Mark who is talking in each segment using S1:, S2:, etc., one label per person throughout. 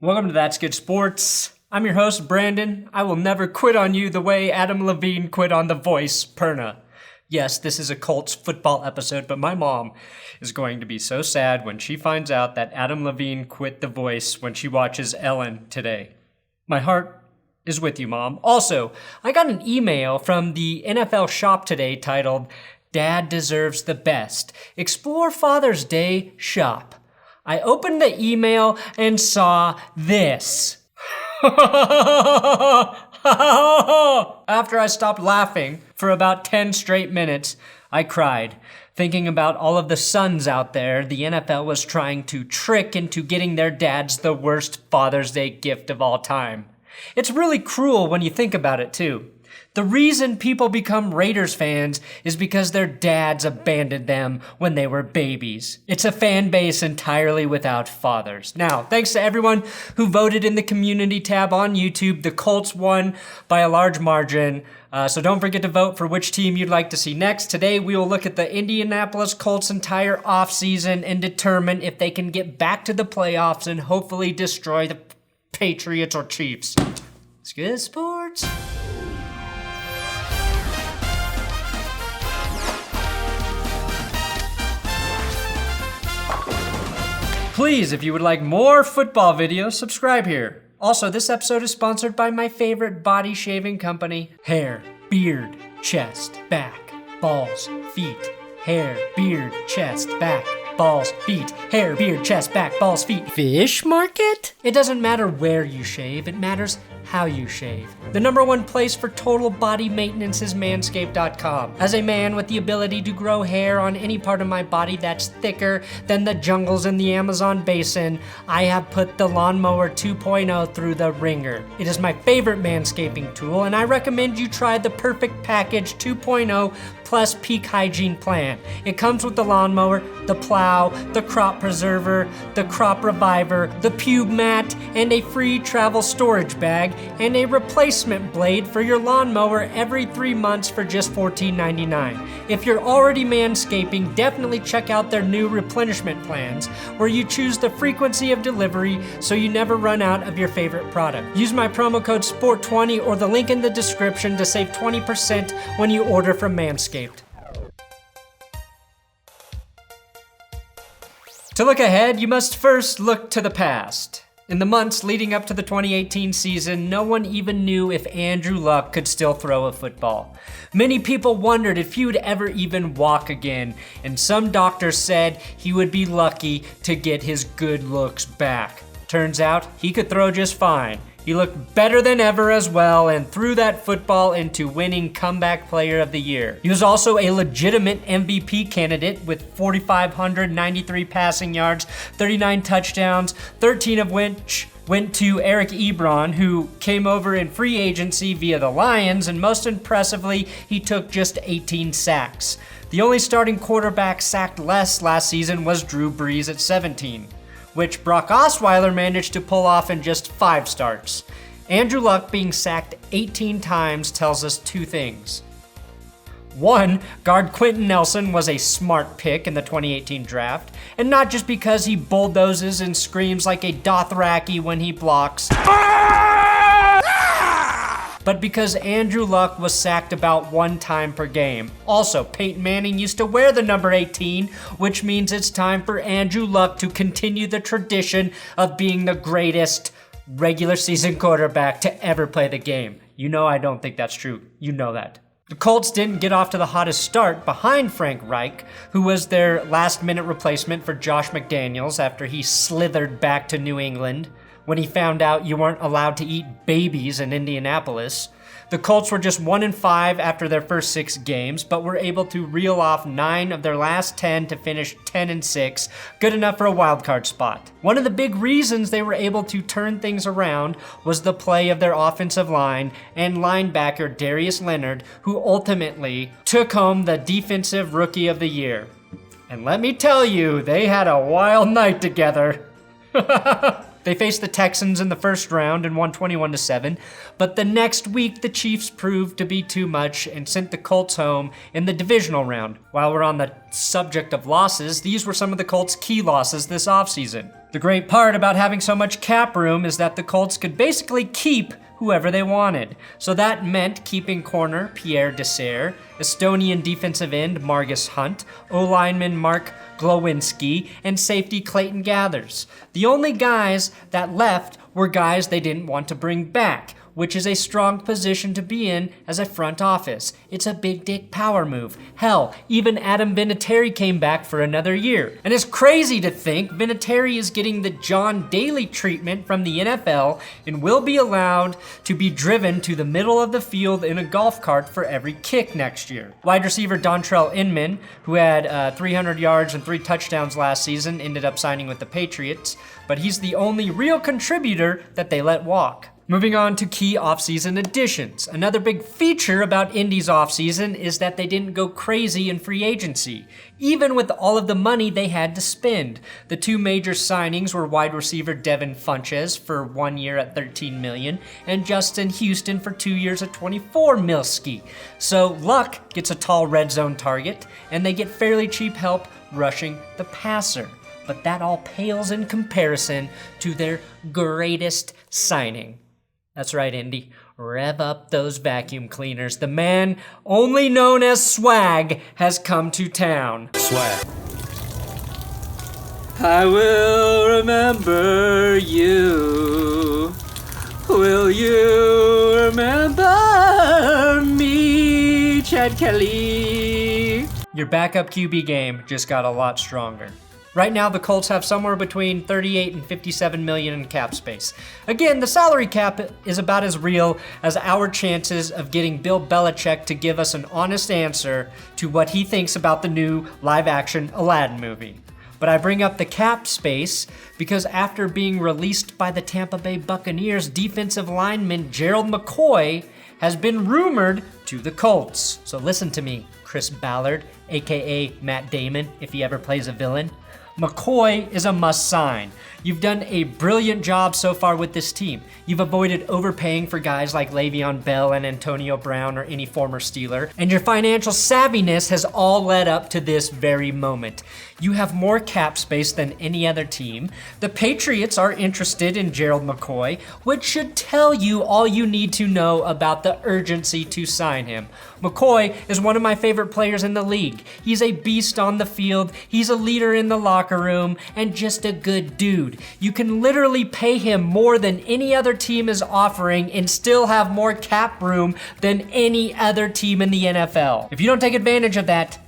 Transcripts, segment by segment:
S1: Welcome to That's Good Sports. I'm your host, Brandon. I will never quit on you the way Adam Levine quit on The Voice, Perna. Yes, this is a Colts football episode, but my mom is going to be so sad when she finds out that Adam Levine quit The Voice when she watches Ellen today. My heart is with you, Mom. Also, I got an email from the NFL shop today titled, Dad Deserves the Best. Explore Father's Day Shop. I opened the email and saw this. After I stopped laughing for about 10 straight minutes, I cried, thinking about all of the sons out there the NFL was trying to trick into getting their dads the worst Father's Day gift of all time. It's really cruel when you think about it, too. The reason people become Raiders fans is because their dads abandoned them when they were babies. It's a fan base entirely without fathers. Now, thanks to everyone who voted in the community tab on YouTube, the Colts won by a large margin. So don't forget to vote for which team you'd like to see next. Today, we will look at the Indianapolis Colts' entire offseason and determine if they can get back to the playoffs and hopefully destroy the Patriots or Chiefs. It's good sports. Please, if you would like more football videos, subscribe here. Also, this episode is sponsored by my favorite body shaving company, hair, beard, chest, back, balls, feet. Hair, beard, chest, back, balls, feet. Hair, beard, chest, back, balls, feet. Fish market? It doesn't matter where you shave, it matters how you shave. The #1 place for total body maintenance is Manscaped.com. As a man with the ability to grow hair on any part of my body that's thicker than the jungles in the Amazon basin, I have put the Lawnmower 2.0 through the ringer. It is my favorite manscaping tool, and I recommend you try the Perfect Package 2.0 plus Peak Hygiene Plan. It comes with the lawnmower, the plow, the crop preserver, the crop reviver, the pube mat, and a free travel storage bag, and a replacement blade for your lawnmower every 3 months for just $14.99. If you're already manscaping, definitely check out their new replenishment plans, where you choose the frequency of delivery so you never run out of your favorite product. Use my promo code SPORT20 or the link in the description to save 20% when you order from Manscaped. To look ahead, you must first look to the past. In the months leading up to the 2018 season, no one even knew if Andrew Luck could still throw a football. Many people wondered if he would ever even walk again, and some doctors said he would be lucky to get his good looks back. Turns out, he could throw just fine. He looked better than ever as well and threw that football into winning Comeback Player of the Year. He was also a legitimate MVP candidate with 4,593 passing yards, 39 touchdowns, 13 of which went to Eric Ebron, who came over in free agency via the Lions, and most impressively, he took just 18 sacks. The only starting quarterback sacked less last season was Drew Brees at 17. Which Brock Osweiler managed to pull off in just 5 starts. Andrew Luck being sacked 18 times tells us 2 things. 1, guard Quentin Nelson was a smart pick in the 2018 draft, and not just because he bulldozes and screams like a Dothraki when he blocks, but because Andrew Luck was sacked about 1 time per game. Also, Peyton Manning used to wear the number 18, which means it's time for Andrew Luck to continue the tradition of being the greatest regular season quarterback to ever play the game. You know I don't think that's true. You know that. The Colts didn't get off to the hottest start behind Frank Reich, who was their last-minute replacement for Josh McDaniels after he slithered back to New England when he found out you weren't allowed to eat babies in Indianapolis. The Colts were just 1-5 after their first 6 games, but were able to reel off 9 of their last 10 to finish 10-6, good enough for a wildcard spot. One of the big reasons they were able to turn things around was the play of their offensive line and linebacker Darius Leonard, who ultimately took home the Defensive Rookie of the Year. And let me tell you, they had a wild night together. They faced the Texans in the first round and won 21-7, but the next week the Chiefs proved to be too much and sent the Colts home in the divisional round. While we're on the subject of losses, these were some of the Colts' key losses this offseason. The great part about having so much cap room is that the Colts could basically keep whoever they wanted. So that meant keeping corner Pierre Desir, Estonian defensive end Margus Hunt, o-lineman Mark Glowinski, and safety Clayton Geather. The only guys that left were guys they didn't want to bring back, which is a strong position to be in as a front office. It's a big dick power move. Hell, even Adam Vinatieri came back for another year. And it's crazy to think Vinatieri is getting the John Daly treatment from the NFL and will be allowed to be driven to the middle of the field in a golf cart for every kick next year. Wide receiver Dontrell Inman, who had 300 yards and 3 touchdowns last season, ended up signing with the Patriots, but he's the only real contributor that they let walk. Moving on to key offseason additions. Another big feature about Indy's offseason is that they didn't go crazy in free agency, even with all of the money they had to spend. The 2 major signings were wide receiver Devin Funchess for 1 year at $13 million and Justin Houston for 2 years at $24 million. So Luck gets a tall red zone target, and they get fairly cheap help rushing the passer. But that all pales in comparison to their greatest signing. That's right, Indy. Rev up those vacuum cleaners. The man only known as Swag has come to town.
S2: Swag.
S1: I will remember you. Will you remember me, Chad Kelly? Your backup QB game just got a lot stronger. Right now, the Colts have somewhere between 38 and 57 million in cap space. Again, the salary cap is about as real as our chances of getting Bill Belichick to give us an honest answer to what he thinks about the new live-action Aladdin movie. But I bring up the cap space because after being released by the Tampa Bay Buccaneers, defensive lineman Gerald McCoy has been rumored to the Colts. So listen to me, Chris Ballard, aka Matt Damon, if he ever plays a villain. McCoy is a must sign. You've done a brilliant job so far with this team. You've avoided overpaying for guys like Le'Veon Bell and Antonio Brown or any former Steeler, and your financial savviness has all led up to this very moment. You have more cap space than any other team. The Patriots are interested in Gerald McCoy, which should tell you all you need to know about the urgency to sign him. McCoy is one of my favorite players in the league. He's a beast on the field, he's a leader in the locker room, and just a good dude. You can literally pay him more than any other team is offering and still have more cap room than any other team in the NFL. If you don't take advantage of that,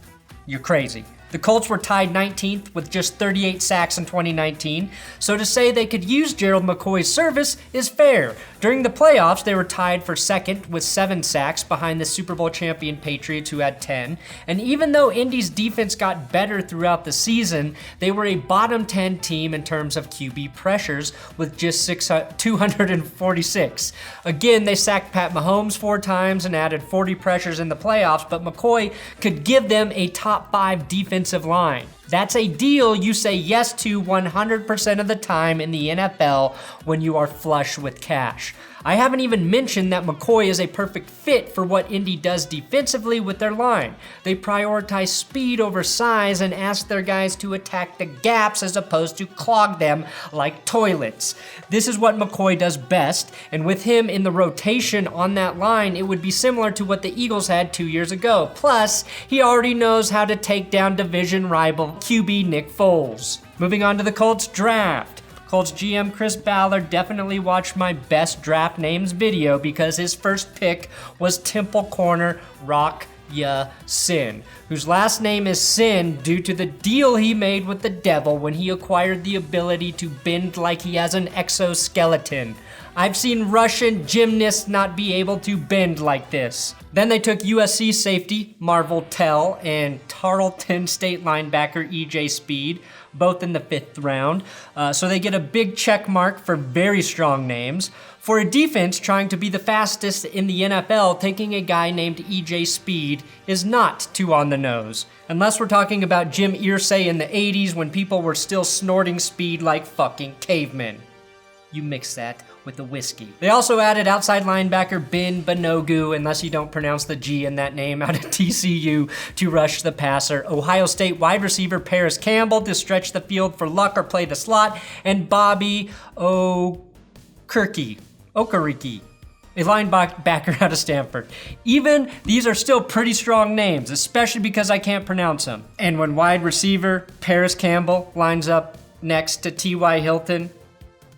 S1: you're crazy. The Colts were tied 19th with just 38 sacks in 2019, so to say they could use Gerald McCoy's service is fair. During the playoffs, they were tied for second with 7 sacks behind the Super Bowl champion Patriots, who had 10. And even though Indy's defense got better throughout the season, they were a bottom 10 team in terms of QB pressures with just 246. Again, they sacked Pat Mahomes 4 times and added 40 pressures in the playoffs, but McCoy could give them a top 5 defensive line. That's a deal you say yes to 100% of the time in the NFL when you are flush with cash. I haven't even mentioned that McCoy is a perfect fit for what Indy does defensively with their line. They prioritize speed over size and ask their guys to attack the gaps as opposed to clog them like toilets. This is what McCoy does best, and with him in the rotation on that line, it would be similar to what the Eagles had 2 years ago. Plus, he already knows how to take down division rival QB Nick Foles. Moving on to the Colts draft. Colts GM Chris Ballard definitely watched my best draft names video because his first pick was Temple corner Rock Ya-Sin, whose last name is Sin due to the deal he made with the devil when he acquired the ability to bend like he has an exoskeleton. I've seen Russian gymnasts not be able to bend like this. Then they took USC safety Marvel Tell and Tarleton State linebacker EJ Speed, both in the 5th round. So they get a big check mark for very strong names. For a defense trying to be the fastest in the NFL, taking a guy named EJ Speed is not too on the nose. Unless we're talking about Jim Irsay in the 80s when people were still snorting speed like fucking cavemen. you mix that with the whiskey. They also added outside linebacker Ben Banogu, unless you don't pronounce the G in that name, out of TCU to rush the passer. Ohio State wide receiver Parris Campbell to stretch the field for luck or play the slot. And Bobby Okereke, a linebacker out of Stanford. Even these are still pretty strong names, especially because I can't pronounce them. And when wide receiver Parris Campbell lines up next to T.Y. Hilton,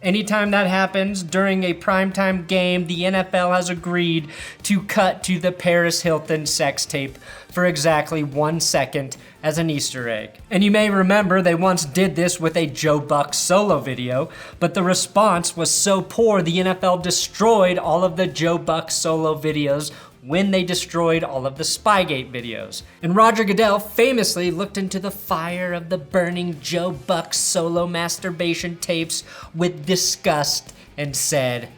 S1: anytime that happens during a primetime game, the NFL has agreed to cut to the Paris Hilton sex tape for exactly 1 second as an Easter egg. And you may remember they once did this with a Joe Buck solo video, but the response was so poor the NFL destroyed all of the Joe Buck solo videos when they destroyed all of the Spygate videos. And Roger Goodell famously looked into the fire of the burning Joe Buck solo masturbation tapes with disgust and said,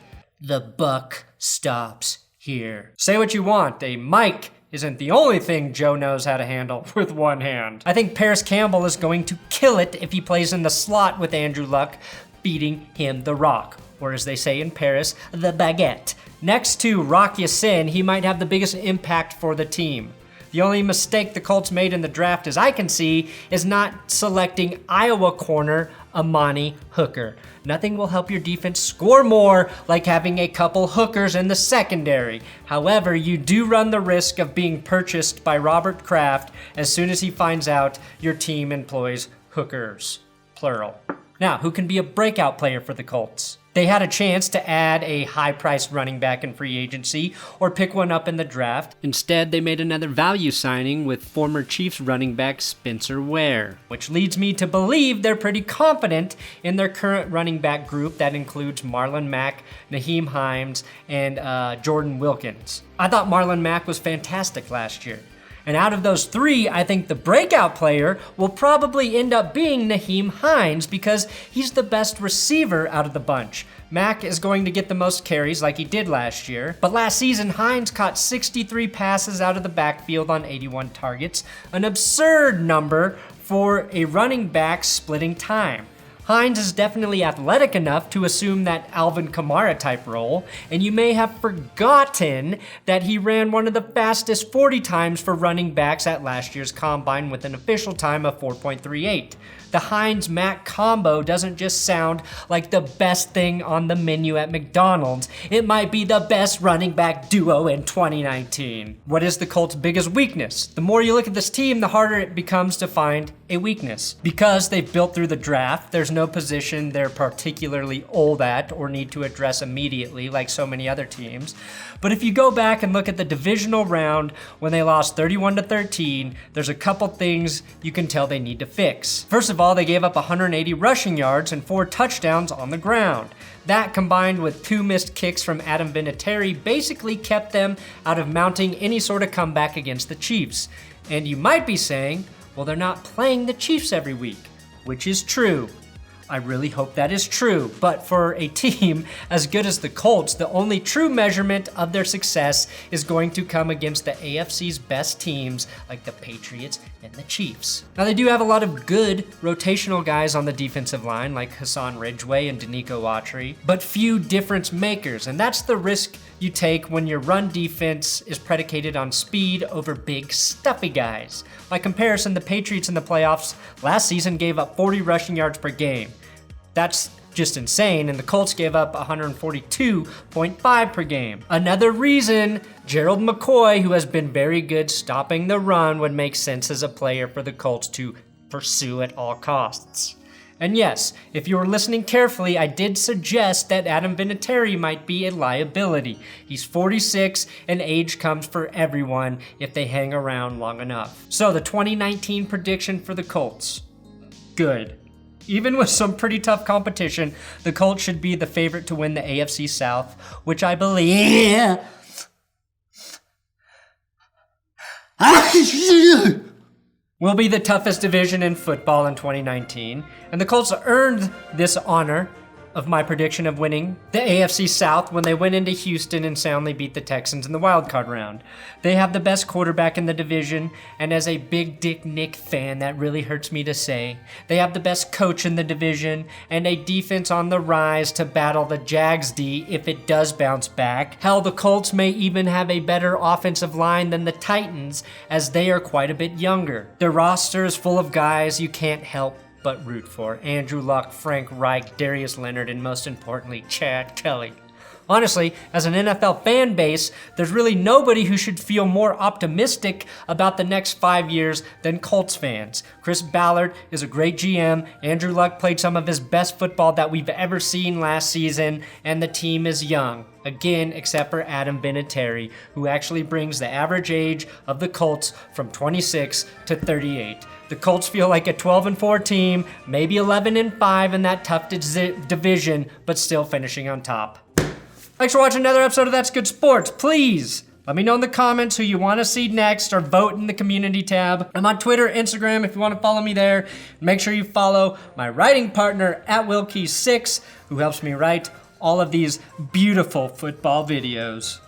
S1: "The buck stops here." Say what you want, a mic isn't the only thing Joe knows how to handle with one hand. I think Parris Campbell is going to kill it if he plays in the slot with Andrew Luck feeding him the rock, or as they say in Paris, the baguette. Next to Rock Ya-Sin, he might have the biggest impact for the team. The only mistake the Colts made in the draft, as I can see, is not selecting Iowa corner Amani Hooker. Nothing will help your defense score more like having a couple hookers in the secondary. However, you do run the risk of being purchased by Robert Kraft as soon as he finds out your team employs hookers, plural. Now, who can be a breakout player for the Colts? They had a chance to add a high-priced running back in free agency or pick one up in the draft. Instead, they made another value signing with former Chiefs running back Spencer Ware, which leads me to believe they're pretty confident in their current running back group that includes Marlon Mack, Nyheim Hines, and Jordan Wilkins. I thought Marlon Mack was fantastic last year. And out of those three, I think the breakout player will probably end up being Nyheim Hines because he's the best receiver out of the bunch. Mack is going to get the most carries like he did last year, but last season Hines caught 63 passes out of the backfield on 81 targets, an absurd number for a running back splitting time. Hines is definitely athletic enough to assume that Alvin Kamara type role, and you may have forgotten that he ran one of the fastest 40 times for running backs at last year's combine with an official time of 4.38. The Hines-Mack combo doesn't just sound like the best thing on the menu at McDonald's. It might be the best running back duo in 2019. What is the Colts' biggest weakness? The more you look at this team, the harder it becomes to find a weakness. Because they've built through the draft, there's no position they're particularly old at or need to address immediately like so many other teams. But if you go back and look at the divisional round when they lost 31-13, there's a couple things you can tell they need to fix. First of all, they gave up 180 rushing yards and 4 touchdowns on the ground. That, combined with 2 missed kicks from Adam Vinatieri, basically kept them out of mounting any sort of comeback against the Chiefs. And you might be saying, well, they're not playing the Chiefs every week, which is true. I really hope that is true, but for a team as good as the Colts, the only true measurement of their success is going to come against the AFC's best teams like the Patriots and the Chiefs. Now, they do have a lot of good rotational guys on the defensive line like Hassan Ridgeway and Danico Autry, but few difference makers, and that's the risk you take when your run defense is predicated on speed over big, stuffy guys. By comparison, the Patriots in the playoffs last season gave up 40 rushing yards per game. That's just insane, and the Colts gave up 142.5 per game. Another reason Gerald McCoy, who has been very good stopping the run, would make sense as a player for the Colts to pursue at all costs. And yes, if you were listening carefully, I did suggest that Adam Vinatieri might be a liability. He's 46, and age comes for everyone if they hang around long enough. So the 2019 prediction for the Colts, good. Even with some pretty tough competition, the Colts should be the favorite to win the AFC South, which I believe will be the toughest division in football in 2019. And the Colts earned this honor of my prediction of winning the AFC South when they went into Houston and soundly beat the Texans in the wildcard round. They have the best quarterback in the division, and as a big Dick Nick fan, that really hurts me to say. They have the best coach in the division, and a defense on the rise to battle the Jags D if it does bounce back. Hell, the Colts may even have a better offensive line than the Titans, as they are quite a bit younger. Their roster is full of guys you can't help but root for. Andrew Luck, Frank Reich, Darius Leonard, and most importantly, Chad Kelly. Honestly, as an NFL fan base, there's really nobody who should feel more optimistic about the next 5 years than Colts fans. Chris Ballard is a great GM. Andrew Luck played some of his best football that we've ever seen last season, and the team is young. Again, except for Adam Vinatieri, who actually brings the average age of the Colts from 26 to 38. The Colts feel like a 12-4 team, maybe 11-5 in that tough division, but still finishing on top. Thanks for watching another episode of That's Good Sports. Please let me know in the comments who you want to see next, or vote in the community tab. I'm on Twitter, Instagram if you want to follow me there. Make sure you follow my writing partner at Wilkie6, who helps me write all of these beautiful football videos.